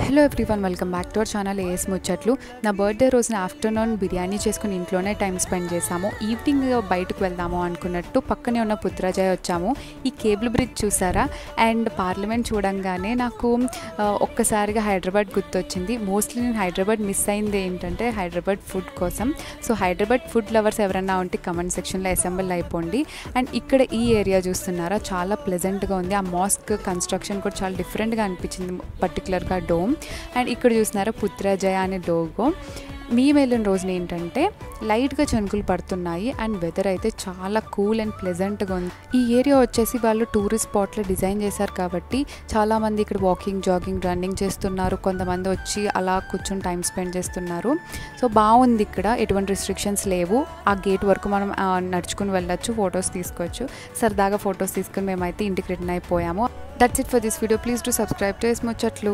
Hello everyone, welcome back to our channel AS Muchatlu. నా birthday రోజున afternoon biryani చేసుకుని ఇంట్లోనే టైం స్పెండ్ చేసాము. ఈవినింగ్ బయటకు వెళ్దాము అనుకున్నట్టు పక్కనే ఉన్న పుత్రాజయ వచ్చాము. ఈ కేబుల్ బ్రిడ్జ్ చూసారా? అండ్ పార్లమెంట్ చూడంగానే నాకు ఒక్కసారిగా హైదరాబాద్ గుర్తొచ్చింది. మోస్ట్లీ నేను హైదరాబాద్ మిస్ అయింది ఏంటంటే హైదరాబాద్ ఫుడ్ కోసం. సో హైదరాబాద్ ఫుడ్ లవర్స్ ఎవరన్నా ఉంటే కమెంట్ సెక్షన్లో అసెంబుల్ అయిపోండి. అండ్ ఇక్కడ ఈ ఏరియా చూస్తున్నారా, చాలా ప్లెజెంట్గా ఉంది. ఆ మాస్క్ కన్స్ట్రక్షన్ కూడా చాలా డిఫరెంట్గా అనిపించింది, పర్టికులర్గా డోమ్. అండ్ ఇక్కడ చూస్తున్నారా పుత్రాజయ అనే లోగో. మేము వెళ్ళిన రోజున ఏంటంటే లైట్గా చినుకులు పడుతున్నాయి అండ్ వెదర్ అయితే చాలా కూల్ అండ్ ప్లెజెంట్గా ఉంది. ఈ ఏరియా వచ్చేసి వాళ్ళు టూరిస్ట్ స్పాట్లో డిజైన్ చేశారు కాబట్టి చాలామంది ఇక్కడ వాకింగ్, జాగింగ్, రన్నింగ్ చేస్తున్నారు. కొంతమంది వచ్చి అలా కూర్చొని టైం స్పెండ్ చేస్తున్నారు. సో బాగుంది, ఇక్కడ ఎటువంటి రిస్ట్రిక్షన్స్ లేవు. ఆ గేట్ వరకు మనం నడుచుకుని వెళ్ళొచ్చు, ఫొటోస్ తీసుకోవచ్చు. సరదాగా ఫొటోస్ తీసుకుని మేమైతే ఇంటికి రిటర్న్ అయిపోయాము. That's it for this video. Please do subscribe to AS ముచ్చట్లు.